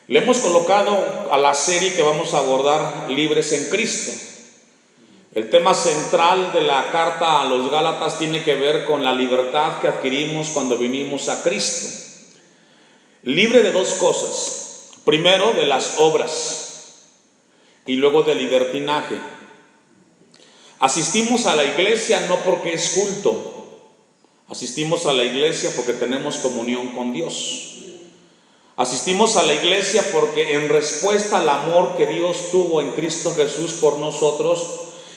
Le hemos colocado a la serie que vamos a abordar Libres en Cristo. El tema central de la carta a los Gálatas tiene que ver con la libertad que adquirimos cuando vinimos a Cristo. Libre de dos cosas. Primero, de las obras y luego del libertinaje. Asistimos a la iglesia no porque es culto. Asistimos a la iglesia porque tenemos comunión con Dios. Asistimos a la iglesia porque en respuesta al amor que Dios tuvo en Cristo Jesús por nosotros,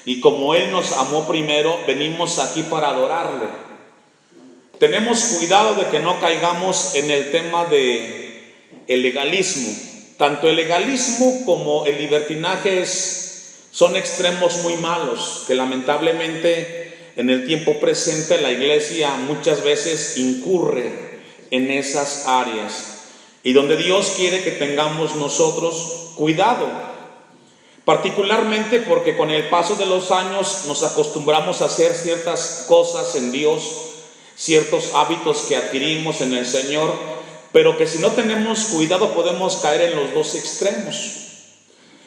y como Él nos amó primero, venimos aquí para adorarle. Tenemos cuidado de que no caigamos en el tema del legalismo. Tanto el legalismo como el libertinaje son extremos muy malos, que lamentablemente en el tiempo presente la iglesia muchas veces incurre en esas áreas. Y donde Dios quiere que tengamos nosotros cuidado, particularmente porque con el paso de los años nos acostumbramos a hacer ciertas cosas en Dios, ciertos hábitos que adquirimos en el Señor, pero que si no tenemos cuidado podemos caer en los dos extremos.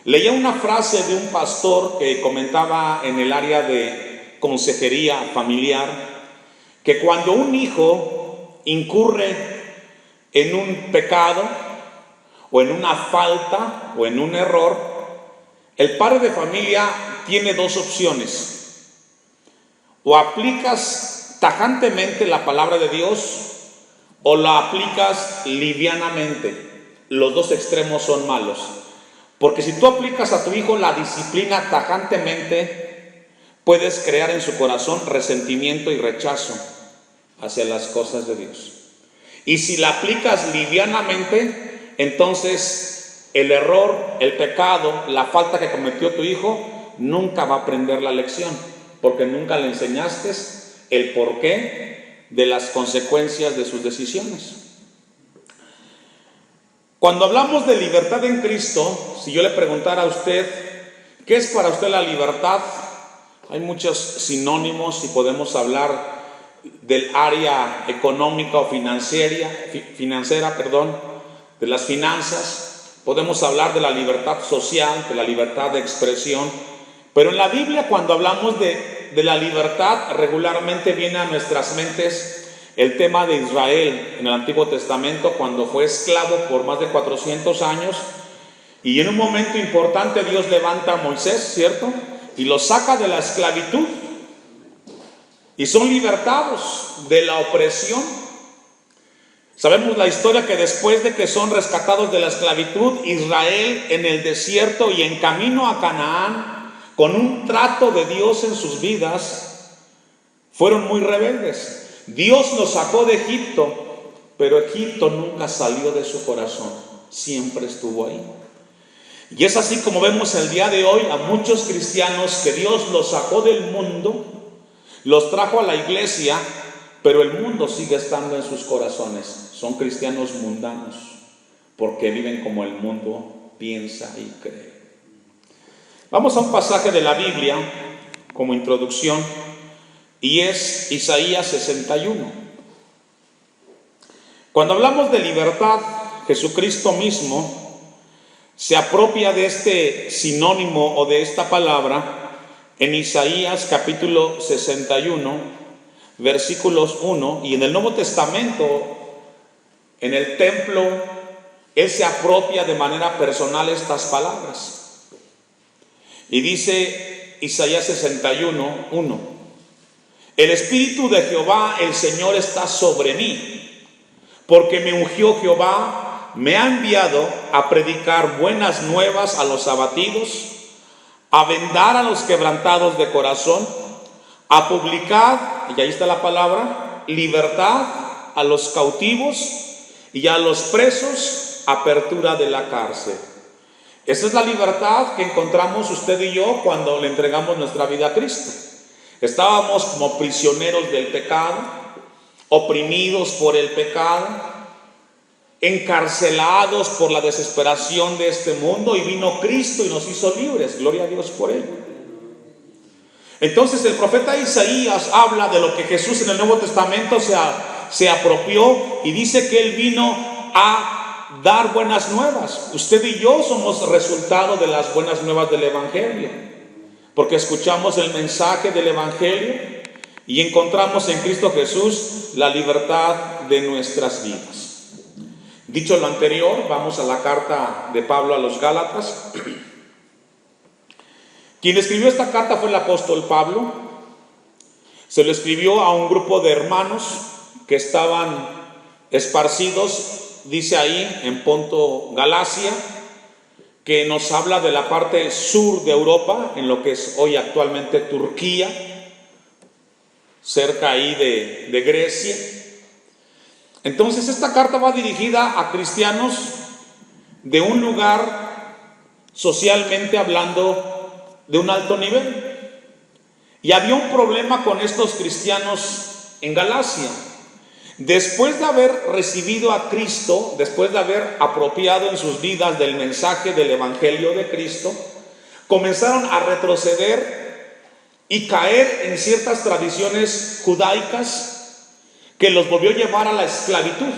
Leía una frase de un pastor que comentaba en el área de consejería familiar, que cuando un hijo incurre en un pecado, o en una falta, o en un error, el padre de familia tiene dos opciones. O aplicas tajantemente la palabra de Dios, o la aplicas livianamente. Los dos extremos son malos. Porque si tú aplicas a tu hijo la disciplina tajantemente, puedes crear en su corazón resentimiento y rechazo hacia las cosas de Dios. Y si la aplicas livianamente, entonces el error, el pecado, la falta que cometió tu hijo, nunca va a aprender la lección, porque nunca le enseñaste el porqué de las consecuencias de sus decisiones. Cuando hablamos de libertad en Cristo, si yo le preguntara a usted, ¿qué es para usted la libertad? Hay muchos sinónimos y podemos hablar del área económica o financiera, de las finanzas. Podemos hablar de la libertad social, de la libertad de expresión, pero en la Biblia cuando hablamos de la libertad regularmente viene a nuestras mentes el tema de Israel en el Antiguo Testamento cuando fue esclavo por más de 400 años y en un momento importante Dios levanta a Moisés, ¿cierto? Y lo saca de la esclavitud. Y son libertados de la opresión. Sabemos la historia que después de que son rescatados de la esclavitud, Israel en el desierto y en camino a Canaán, con un trato de Dios en sus vidas, fueron muy rebeldes. Dios los sacó de Egipto, pero Egipto nunca salió de su corazón, siempre estuvo ahí. Y es así como vemos el día de hoy a muchos cristianos que Dios los sacó del mundo, los trajo a la iglesia, pero el mundo sigue estando en sus corazones. Son cristianos mundanos, porque viven como el mundo piensa y cree. Vamos a un pasaje de la Biblia como introducción, y es Isaías 61. Cuando hablamos de libertad, Jesucristo mismo se apropia de este sinónimo o de esta palabra en Isaías capítulo 61, versículos 1, y en el Nuevo Testamento, en el templo, Él se apropia de manera personal estas palabras. Y dice Isaías 61, 1, el Espíritu de Jehová, el Señor, está sobre mí, porque me ungió Jehová, me ha enviado a predicar buenas nuevas a los abatidos, a vendar a los quebrantados de corazón, a publicar, y ahí está la palabra, libertad a los cautivos y a los presos, apertura de la cárcel. Esa es la libertad que encontramos usted y yo cuando le entregamos nuestra vida a Cristo. Estábamos como prisioneros del pecado, oprimidos por el pecado, encarcelados por la desesperación de este mundo, y vino Cristo y nos hizo libres. Gloria a Dios por él. Entonces el profeta Isaías habla de lo que Jesús en el Nuevo Testamento se apropió y dice que él vino a dar buenas nuevas. Usted y yo somos resultado de las buenas nuevas del Evangelio, porque escuchamos el mensaje del Evangelio y encontramos en Cristo Jesús la libertad de nuestras vidas. Dicho lo anterior, vamos a la carta de Pablo a los Gálatas. Quien escribió esta carta fue el apóstol Pablo. Se lo escribió a un grupo de hermanos que estaban esparcidos, dice ahí, en Ponto, Galacia, que nos habla de la parte sur de Europa, en lo que es hoy actualmente Turquía, cerca ahí de Grecia. Entonces esta carta va dirigida a cristianos de un lugar, socialmente hablando, de un alto nivel. Y había un problema con estos cristianos en Galacia. Después de haber recibido a Cristo, después de haber apropiado en sus vidas del mensaje del Evangelio de Cristo, comenzaron a retroceder y caer en ciertas tradiciones judaicas que los volvió a llevar a la esclavitud.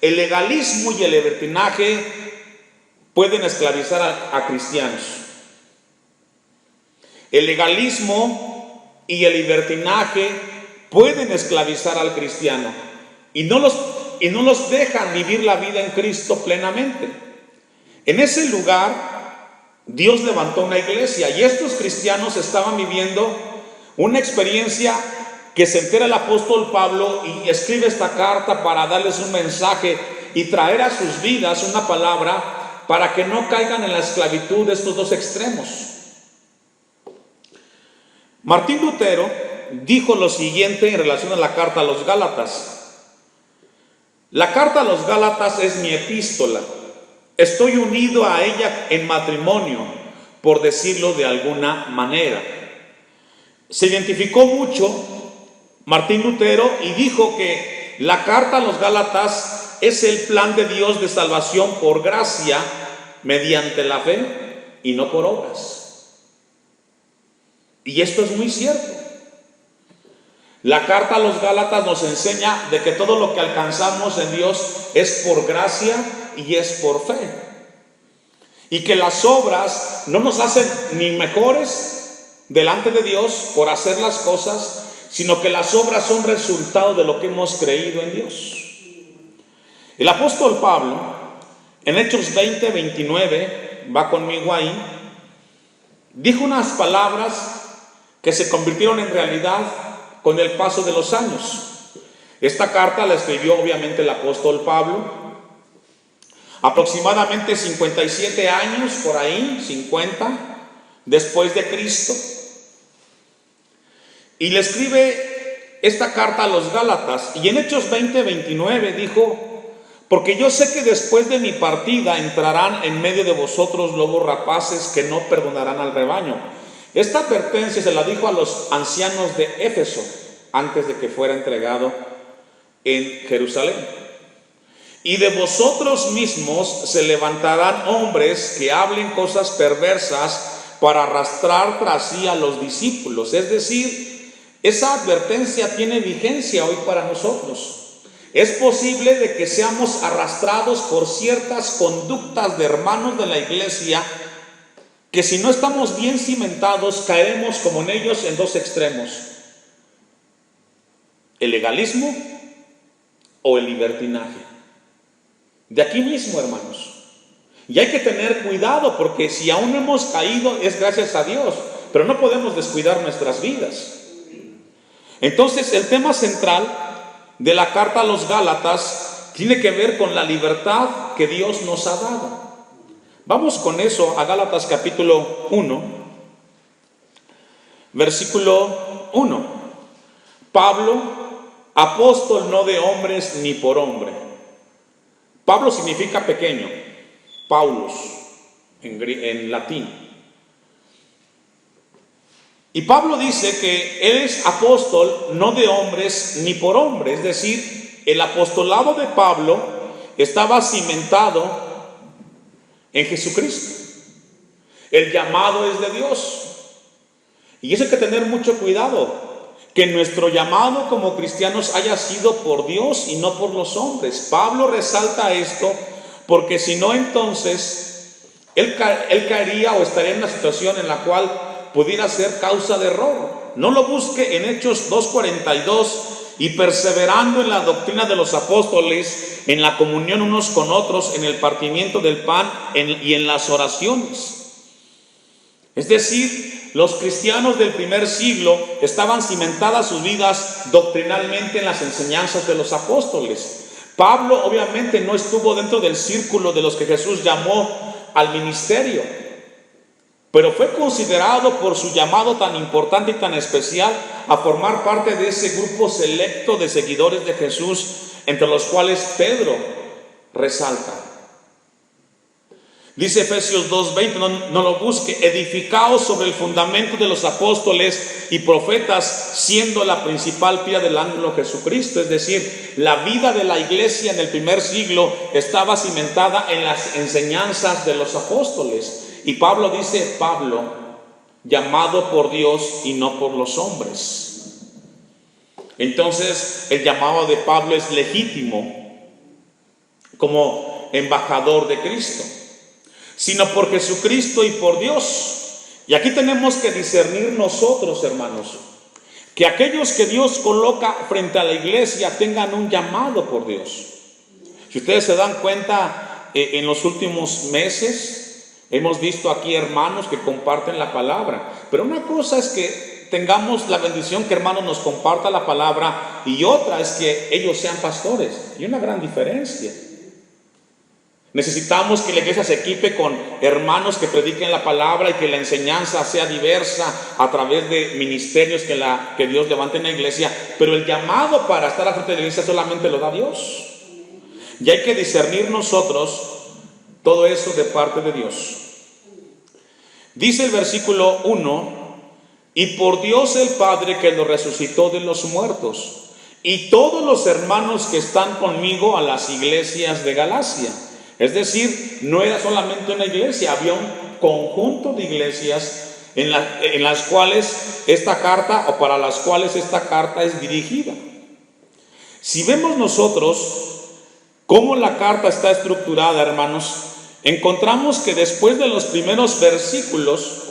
El legalismo y el libertinaje pueden esclavizar a cristianos. El legalismo y el libertinaje pueden esclavizar al cristiano y no los dejan vivir la vida en Cristo plenamente. En ese lugar Dios levantó una iglesia y estos cristianos estaban viviendo una experiencia que se entera el apóstol Pablo y escribe esta carta para darles un mensaje y traer a sus vidas una palabra para que no caigan en la esclavitud de estos dos extremos. Martín Lutero dijo lo siguiente en relación a la carta a los Gálatas: la carta a los Gálatas es mi epístola, estoy unido a ella en matrimonio, por decirlo de alguna manera. Se identificó mucho Martín Lutero y dijo que la carta a los Gálatas es el plan de Dios de salvación por gracia mediante la fe y no por obras. Y esto es muy cierto. La carta a los Gálatas nos enseña de que todo lo que alcanzamos en Dios es por gracia y es por fe. Y que las obras no nos hacen ni mejores delante de Dios por hacer las cosas, sino que las obras son resultado de lo que hemos creído en Dios. El apóstol Pablo, en Hechos 20:29, va conmigo ahí, dijo unas palabras que se convirtieron en realidad con el paso de los años. Esta carta la escribió obviamente el apóstol Pablo, aproximadamente 57 años por ahí, 50, después de Cristo. Y le escribe esta carta a los Gálatas. Y en Hechos 20:29 dijo: porque yo sé que después de mi partida entrarán en medio de vosotros lobos rapaces que no perdonarán al rebaño. Esta advertencia se la dijo a los ancianos de Éfeso antes de que fuera entregado en Jerusalén. Y de vosotros mismos se levantarán hombres que hablen cosas perversas para arrastrar tras sí a los discípulos. Es decir, esa advertencia tiene vigencia hoy para nosotros. Es posible de que seamos arrastrados por ciertas conductas de hermanos de la iglesia que si no estamos bien cimentados caeremos como en ellos en dos extremos: el legalismo o el libertinaje. De aquí mismo, hermanos. Y hay que tener cuidado, porque si aún no hemos caído es gracias a Dios, pero no podemos descuidar nuestras vidas. Entonces el tema central de la carta a los Gálatas tiene que ver con la libertad que Dios nos ha dado. Vamos con eso a Gálatas capítulo 1, versículo 1. Pablo, apóstol no de hombres ni por hombre. Pablo significa pequeño, Paulus en latín. Y Pablo dice que él es apóstol no de hombres ni por hombre, es decir, el apostolado de Pablo estaba cimentado en Jesucristo. El llamado es de Dios. Y eso hay que tener mucho cuidado, que nuestro llamado como cristianos haya sido por Dios y no por los hombres. Pablo resalta esto porque si no, entonces él caería o estaría en una situación en la cual pudiera ser causa de error. No lo busque en Hechos 2:42, y perseverando en la doctrina de los apóstoles, en la comunión unos con otros, en el partimiento del pan y en las oraciones. Es decir, los cristianos del primer siglo estaban cimentadas sus vidas doctrinalmente en las enseñanzas de los apóstoles. Pablo obviamente no estuvo dentro del círculo de los que Jesús llamó al ministerio, pero fue considerado por su llamado tan importante y tan especial a formar parte de ese grupo selecto de seguidores de Jesús, entre los cuales Pedro resalta. Dice Efesios 2:20, no lo busque, edificaos sobre el fundamento de los apóstoles y profetas, siendo la principal piedra del ángulo Jesucristo. Es decir, la vida de la iglesia en el primer siglo estaba cimentada en las enseñanzas de los apóstoles. Y Pablo dice, Pablo, llamado por Dios y no por los hombres. Entonces, el llamado de Pablo es legítimo como embajador de Cristo, sino por Jesucristo y por Dios. Y aquí tenemos que discernir nosotros, hermanos, que aquellos que Dios coloca frente a la iglesia tengan un llamado por Dios. Si ustedes se dan cuenta, en los últimos meses hemos visto aquí hermanos que comparten la palabra, pero una cosa es que tengamos la bendición que hermanos nos comparta la palabra, y otra es que ellos sean pastores. Y una gran diferencia. Necesitamos que la iglesia se equipe con hermanos que prediquen la palabra y que la enseñanza sea diversa a través de ministerios que Dios levante en la iglesia, pero el llamado para estar al frente de la iglesia solamente lo da Dios. Y hay que discernir nosotros todo eso de parte de Dios. Dice el versículo 1, y por Dios el Padre que lo resucitó de los muertos, y todos los hermanos que están conmigo a las iglesias de Galacia. Es decir, no era solamente una iglesia, había un conjunto de iglesias en las cuales esta carta, o para las cuales esta carta es dirigida. Si vemos nosotros cómo la carta está estructurada, hermanos, encontramos que después de los primeros versículos,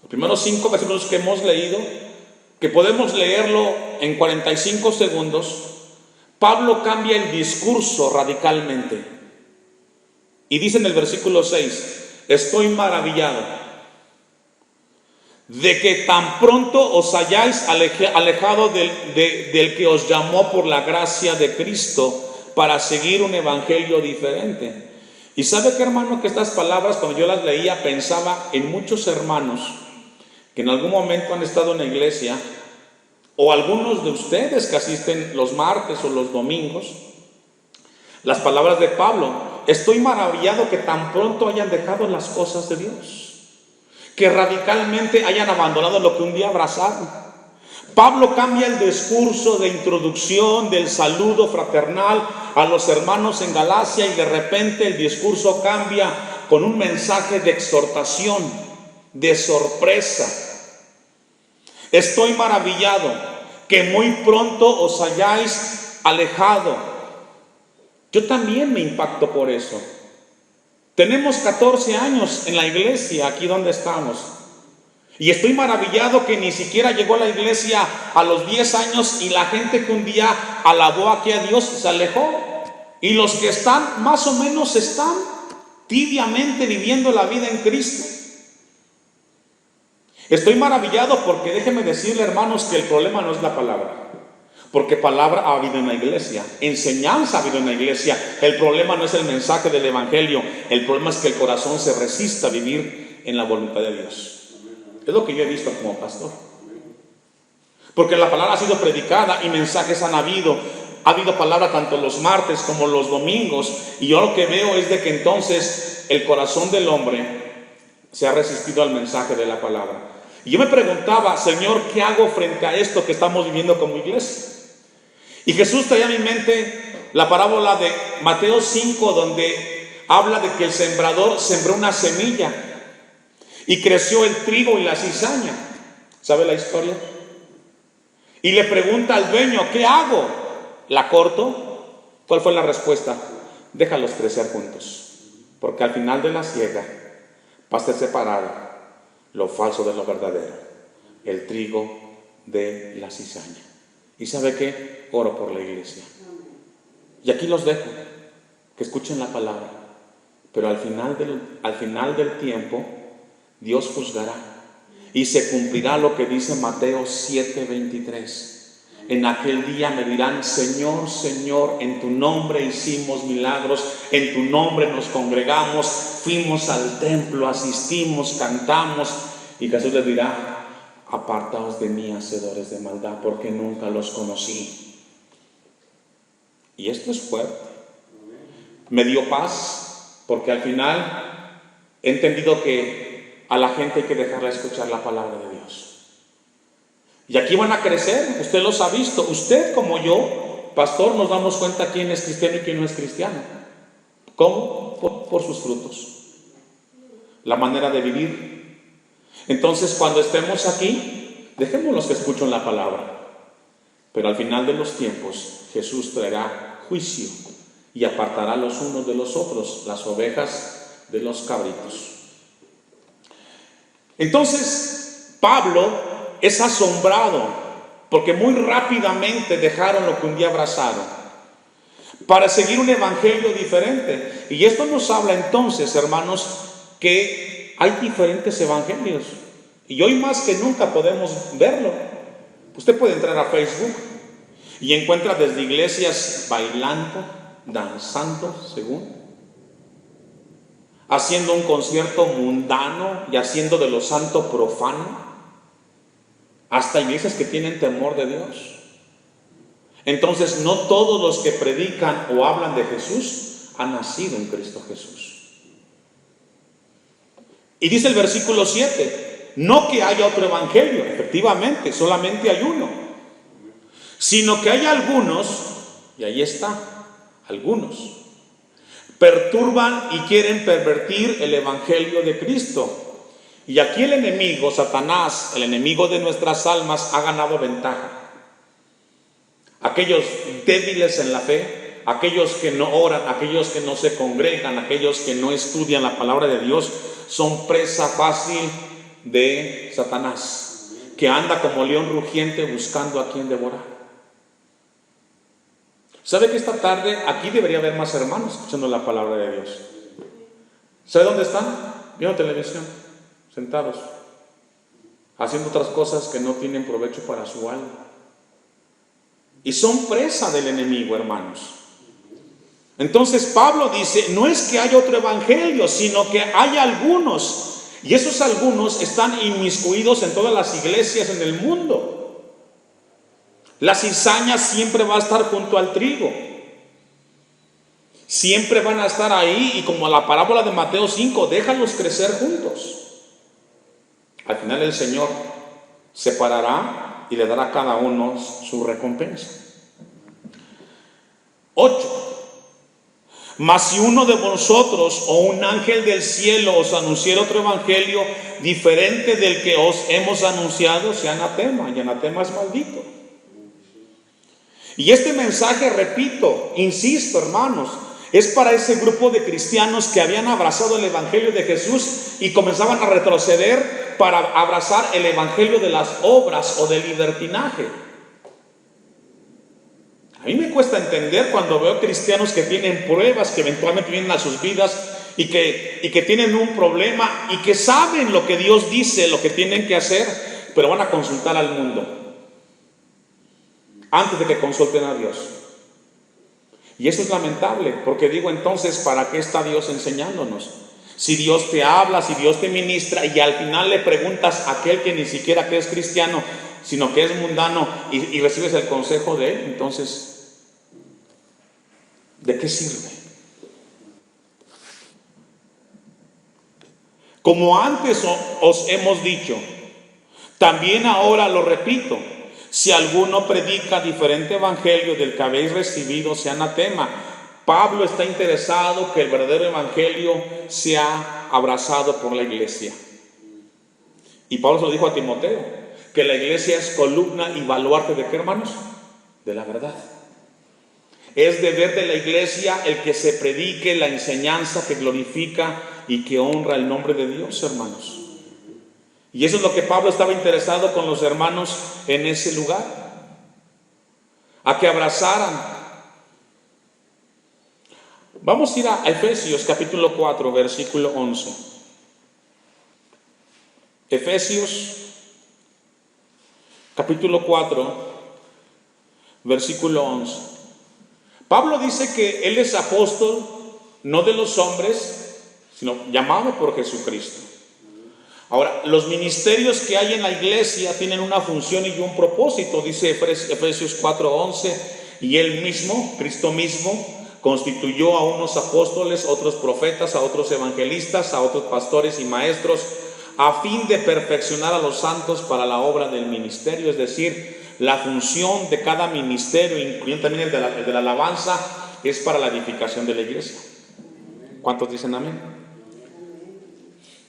los primeros 5 versículos que hemos leído, que podemos leerlo en 45 segundos, Pablo cambia el discurso radicalmente. Y dice en el versículo 6, estoy maravillado de que tan pronto os hayáis alejado del que os llamó por la gracia de Cristo para seguir un evangelio diferente. Y sabe que, hermano, que estas palabras, cuando yo las leía, pensaba en muchos hermanos que en algún momento han estado en la iglesia, o algunos de ustedes que asisten los martes o los domingos. Las palabras de Pablo, estoy maravillado que tan pronto hayan dejado las cosas de Dios, que radicalmente hayan abandonado lo que un día abrazaron. Pablo cambia el discurso de introducción, del saludo fraternal a los hermanos en Galacia, y de repente el discurso cambia con un mensaje de exhortación, de sorpresa. Estoy maravillado que muy pronto os hayáis alejado. Yo también me impacto por eso. Tenemos 14 años en la iglesia, aquí donde estamos. Y estoy maravillado que ni siquiera llegó a la iglesia a los 10 años y la gente que un día alabó aquí a Dios se alejó. Y los que están, más o menos están tibiamente viviendo la vida en Cristo. Estoy maravillado porque déjenme decirle, hermanos, que el problema no es la palabra. Porque palabra ha habido en la iglesia, enseñanza ha habido en la iglesia. El problema no es el mensaje del evangelio, el problema es que el corazón se resista a vivir en la voluntad de Dios. Es lo que yo he visto como pastor. Porque la palabra ha sido predicada y mensajes han habido. Ha habido palabra tanto los martes como los domingos. Y yo lo que veo es de que entonces el corazón del hombre se ha resistido al mensaje de la palabra. Y yo me preguntaba, Señor, ¿qué hago frente a esto que estamos viviendo como iglesia? Y Jesús traía a mi mente la parábola de Mateo 5, donde habla de que el sembrador sembró una semilla y creció el trigo y la cizaña. ¿Sabe la historia? Y le pregunta al dueño, ¿qué hago? ¿La corto? ¿Cuál fue la respuesta? déjalos crecer juntos, porque al final de la siega va a ser separado lo falso de lo verdadero, el trigo de la cizaña. ¿Y sabe qué? Oro por la iglesia. Y aquí los dejo, que escuchen la palabra, pero al final del tiempo Dios juzgará y se cumplirá lo que dice Mateo 7:23. En aquel día me dirán: Señor, Señor, en tu nombre hicimos milagros, en tu nombre nos congregamos, fuimos al templo, asistimos, cantamos. Y Jesús les dirá: apartaos de mí, hacedores de maldad, porque nunca los conocí. Y esto es fuerte. Me dio paz, porque al final he entendido que a la gente hay que dejarla escuchar la palabra de Dios. Y aquí van a crecer, usted los ha visto. Usted como yo, pastor, nos damos cuenta quién es cristiano y quién no es cristiano. ¿Cómo? Por sus frutos, la manera de vivir. Entonces, cuando estemos aquí, dejémoslos que escuchen la palabra. Pero al final de los tiempos, Jesús traerá juicio y apartará los unos de los otros, las ovejas de los cabritos. Entonces, Pablo es asombrado porque muy rápidamente dejaron lo que un día abrazaron para seguir un evangelio diferente. Y esto nos habla entonces, hermanos, que hay diferentes evangelios y hoy más que nunca podemos verlo. Usted puede entrar a Facebook y encuentra desde iglesias bailando, danzando, haciendo un concierto mundano y haciendo de lo santo profano, hasta iglesias que tienen temor de Dios. Entonces, no todos los que predican o hablan de Jesús han nacido en Cristo Jesús. Y dice el versículo 7, no que haya otro evangelio, efectivamente, solamente hay uno, sino que hay algunos, y ahí está, algunos, perturban y quieren pervertir el evangelio de Cristo. Y aquí el enemigo, Satanás, el enemigo de nuestras almas, ha ganado ventaja. Aquellos débiles en la fe, aquellos que no oran, aquellos que no se congregan, aquellos que no estudian la palabra de Dios, son presa fácil de Satanás, que anda como león rugiente buscando a quien devorar. ¿Sabe que esta tarde aquí debería haber más hermanos escuchando la palabra de Dios? ¿Sabe dónde están? Viendo televisión, sentados, haciendo otras cosas que no tienen provecho para su alma. Y son presa del enemigo, hermanos. Entonces Pablo dice, no es que haya otro evangelio, sino que hay algunos. Y esos algunos están inmiscuidos en todas las iglesias en el mundo. La cizaña siempre va a estar junto al trigo. Siempre van a estar ahí, y como la parábola de Mateo 5, déjalos crecer juntos. Al final el Señor separará y le dará a cada uno su recompensa. 8. Mas si uno de vosotros o un ángel del cielo os anunciara otro evangelio diferente del que os hemos anunciado, sea anatema, y anatema es maldito. Y este mensaje, repito, insisto, hermanos, es para ese grupo de cristianos que habían abrazado el evangelio de Jesús y comenzaban a retroceder para abrazar el evangelio de las obras o del libertinaje. A mí me cuesta entender cuando veo cristianos que tienen pruebas que eventualmente vienen a sus vidas y que tienen un problema y que saben lo que Dios dice, lo que tienen que hacer, pero van a consultar al mundo antes de que consulten a Dios. Y eso es lamentable, porque digo, entonces, ¿para qué está Dios enseñándonos? Si Dios te habla, si Dios te ministra y al final le preguntas a aquel que ni siquiera que es cristiano, sino que es mundano, y recibes el consejo de él, entonces, ¿de qué sirve? Como antes os hemos dicho, también ahora lo repito, si alguno predica diferente evangelio del que habéis recibido, sea anatema. Pablo está interesado que el verdadero evangelio sea abrazado por la iglesia. Y Pablo se lo dijo a Timoteo, que la iglesia es columna y baluarte de ¿qué, hermanos? De la verdad. Es deber de la iglesia el que se predique la enseñanza que glorifica y que honra el nombre de Dios, hermanos. Y eso es lo que Pablo estaba interesado con los hermanos en ese lugar, a que abrazaran. Vamos a ir a Efesios capítulo 4, versículo 11. Efesios capítulo 4, versículo 11. Pablo dice que él es apóstol no de los hombres, sino llamado por Jesucristo. Ahora, los ministerios que hay en la iglesia tienen una función y un propósito, dice Efesios 4:11, y él mismo, Cristo mismo, constituyó a unos apóstoles, otros profetas, a otros evangelistas, a otros pastores y maestros, a fin de perfeccionar a los santos para la obra del ministerio. Es decir, la función de cada ministerio, incluyendo también el de la alabanza, es para la edificación de la iglesia. ¿Cuántos dicen amén?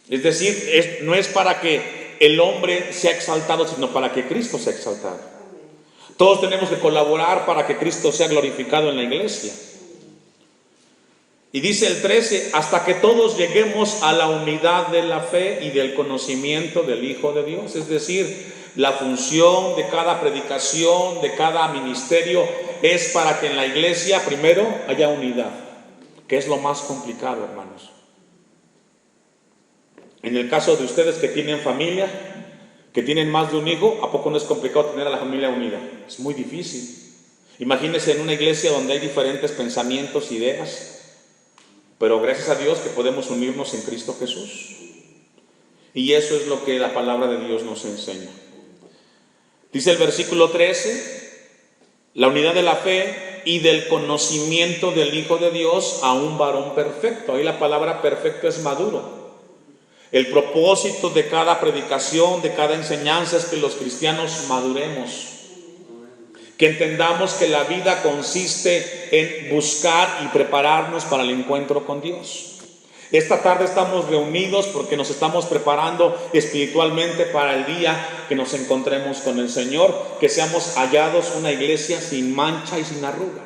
Es decir, no es para que el hombre sea exaltado, sino para que Cristo sea exaltado. Todos tenemos que colaborar para que Cristo sea glorificado en la iglesia. Y dice el 13, hasta que todos lleguemos a la unidad de la fe y del conocimiento del Hijo de Dios. Es decir, la función de cada predicación, de cada ministerio, es para que en la iglesia primero haya unidad, que es lo más complicado, hermanos. En el caso de ustedes que tienen familia, que tienen más de un hijo, ¿a poco no es complicado tener a la familia unida? Es muy difícil. Imagínense en una iglesia donde hay diferentes pensamientos, ideas, pero gracias a Dios que podemos unirnos en Cristo Jesús. Y eso es lo que la palabra de Dios nos enseña. Dice el versículo 13, la unidad de la fe y del conocimiento del Hijo de Dios a un varón perfecto. Ahí la palabra perfecto es maduro. El propósito de cada predicación, de cada enseñanza es que los cristianos maduremos, que entendamos que la vida consiste en buscar y prepararnos para el encuentro con Dios. Esta tarde estamos reunidos porque nos estamos preparando espiritualmente para el día que nos encontremos con el Señor, que seamos hallados una iglesia sin mancha y sin arruga.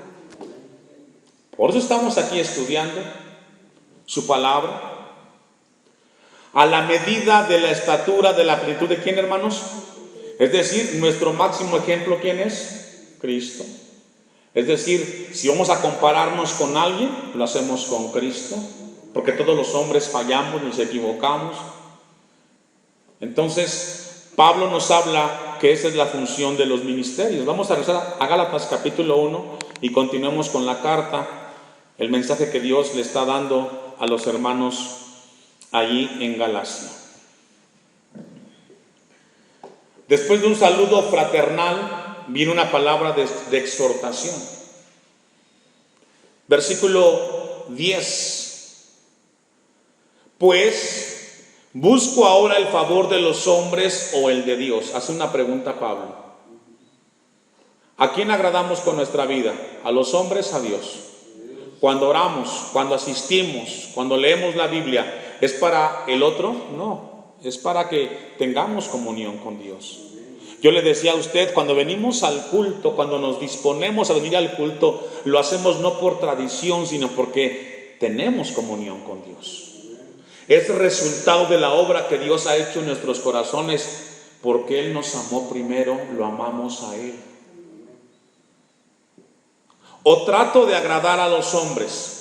Por eso estamos aquí estudiando su palabra, a la medida de la estatura de la plenitud de ¿quién, hermanos? Es decir, nuestro máximo ejemplo, ¿quién es? Cristo. Es decir, si vamos a compararnos con alguien, lo hacemos con Cristo, porque todos los hombres fallamos, nos equivocamos. Entonces, Pablo nos habla que esa es la función de los ministerios. Vamos a regresar a Gálatas capítulo 1 y continuemos con la carta, el mensaje que Dios le está dando a los hermanos allí en Galacia. Después de un saludo fraternal, viene una palabra de exhortación. Versículo 10. Pues, ¿busco ahora el favor de los hombres o el de Dios? Hace una pregunta Pablo. ¿A quién agradamos con nuestra vida? ¿A los hombres? ¿A Dios? Cuando oramos, cuando asistimos, cuando leemos la Biblia, ¿es para el otro? No, es para que tengamos comunión con Dios. Yo le decía a usted, cuando venimos al culto, cuando nos disponemos a venir al culto, lo hacemos no por tradición, sino porque tenemos comunión con Dios. Es resultado de la obra que Dios ha hecho en nuestros corazones, porque Él nos amó primero, lo amamos a Él. O trato de agradar a los hombres,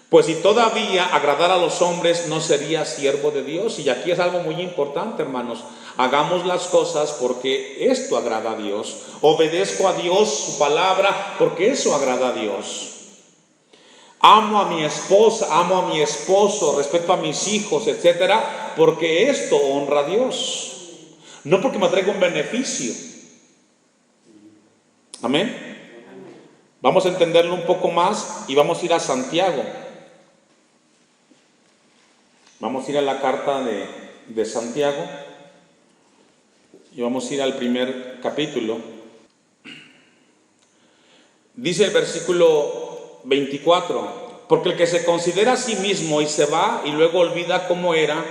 pues si todavía agradar a los hombres no sería siervo de Dios. Y aquí es algo muy importante, hermanos. Hagamos las cosas porque esto agrada a Dios. Obedezco a Dios, su palabra, porque eso agrada a Dios. Amo a mi esposa, amo a mi esposo, respeto a mis hijos, etcétera, porque esto honra a Dios. No porque me traiga un beneficio. Amén. Vamos a entenderlo un poco más y vamos a ir a Santiago. Vamos a ir a la carta de Santiago y vamos a ir al primer capítulo. Dice el versículo 24, porque el que se considera a sí mismo y se va y luego olvida cómo era,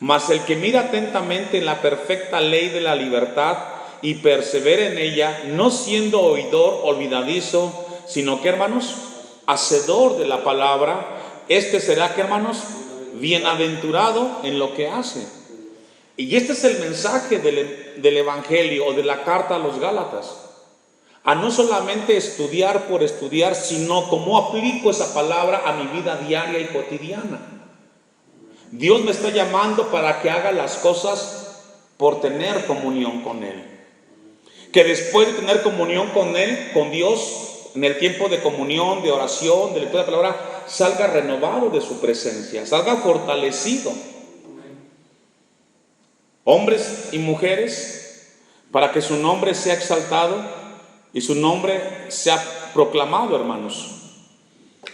mas el que mira atentamente en la perfecta ley de la libertad y persevera en ella, no siendo oidor olvidadizo, sino que, hermanos, hacedor de la palabra, este será, que, hermanos, bienaventurado en lo que hace. Y este es el mensaje del Evangelio o de la carta a los Gálatas. A no solamente estudiar por estudiar, sino cómo aplico esa palabra a mi vida diaria y cotidiana. Dios me está llamando para que haga las cosas por tener comunión con Él. Que después de tener comunión con Él, con Dios, en el tiempo de comunión, de oración, de lectura de la palabra, salga renovado de su presencia, salga fortalecido. Hombres y mujeres, para que su nombre sea exaltado y su nombre sea proclamado, hermanos.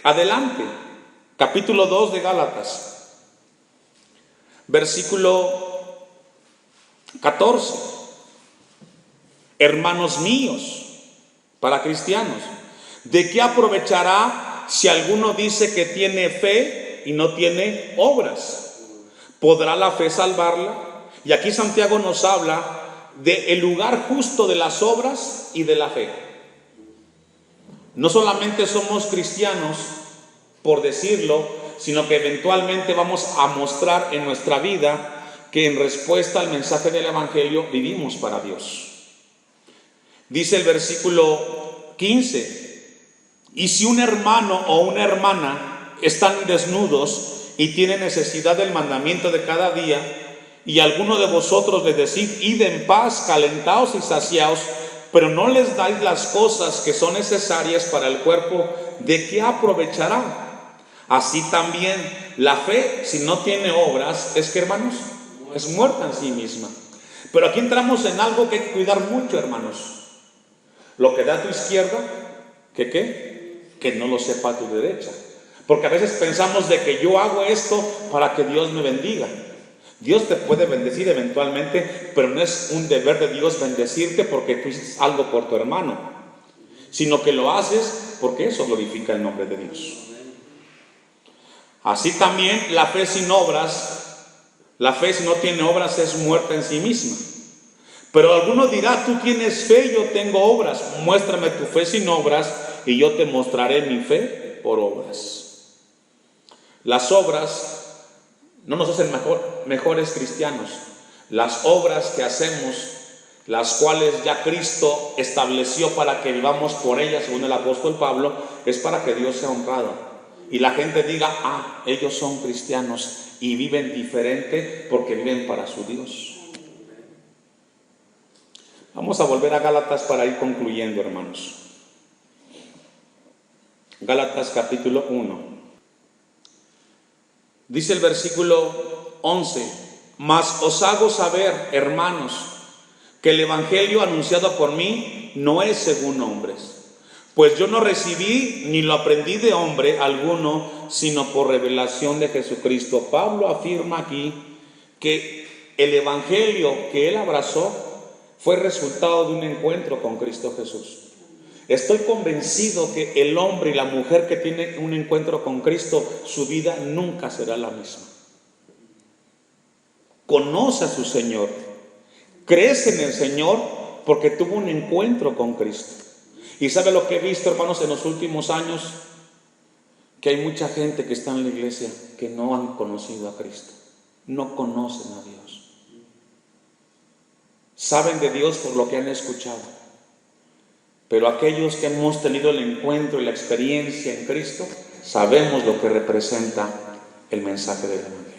Adelante, capítulo 2 de Gálatas, versículo 14. Hermanos míos, para cristianos, ¿de qué aprovechará si alguno dice que tiene fe y no tiene obras? ¿Podrá la fe salvarla? Y aquí Santiago nos habla del lugar justo de las obras y de la fe. No solamente somos cristianos por decirlo, sino que eventualmente vamos a mostrar en nuestra vida que en respuesta al mensaje del Evangelio vivimos para Dios. Dice el versículo 15: y si un hermano o una hermana están desnudos y tienen necesidad del mandamiento de cada día, y alguno de vosotros les decid, id en paz, calentaos y saciaos, pero no les dais las cosas que son necesarias para el cuerpo, ¿de qué aprovechará? Así también la fe, si no tiene obras, es que, hermanos, es muerta en sí misma. Pero aquí entramos en algo que hay que cuidar mucho, hermanos. Lo que da a tu izquierda, que no lo sepa a tu derecha. Porque a veces pensamos de que yo hago esto para que Dios me bendiga. Dios te puede bendecir eventualmente, pero no es un deber de Dios bendecirte porque tú hiciste algo por tu hermano, sino que lo haces porque eso glorifica el nombre de Dios. Así también la fe sin obras, la fe si no tiene obras es muerta en sí misma. Pero alguno dirá, tú tienes fe, yo tengo obras. Muéstrame tu fe sin obras y yo te mostraré mi fe por obras. Las obras no nos hacen mejores cristianos. Las obras que hacemos, las cuales ya Cristo estableció para que vivamos por ellas, según el apóstol Pablo, es para que Dios sea honrado. Y la gente diga, ellos son cristianos y viven diferente porque viven para su Dios. Vamos a volver a Gálatas para ir concluyendo, hermanos. Gálatas capítulo 1. Dice el versículo 11: mas os hago saber, hermanos, que el evangelio anunciado por mí no es según hombres, pues yo no recibí ni lo aprendí de hombre alguno, sino por revelación de Jesucristo. Pablo afirma aquí que el evangelio que él abrazó fue resultado de un encuentro con Cristo Jesús. Estoy convencido que el hombre y la mujer que tienen un encuentro con Cristo, su vida nunca será la misma. Conoce a su Señor, crece en el Señor porque tuvo un encuentro con Cristo. Y sabe lo que he visto, hermanos, en los últimos años, que hay mucha gente que está en la iglesia que no han conocido a Cristo, no conocen a Dios. Saben de Dios por lo que han escuchado, pero aquellos que hemos tenido el encuentro y la experiencia en Cristo, sabemos lo que representa el mensaje del Evangelio.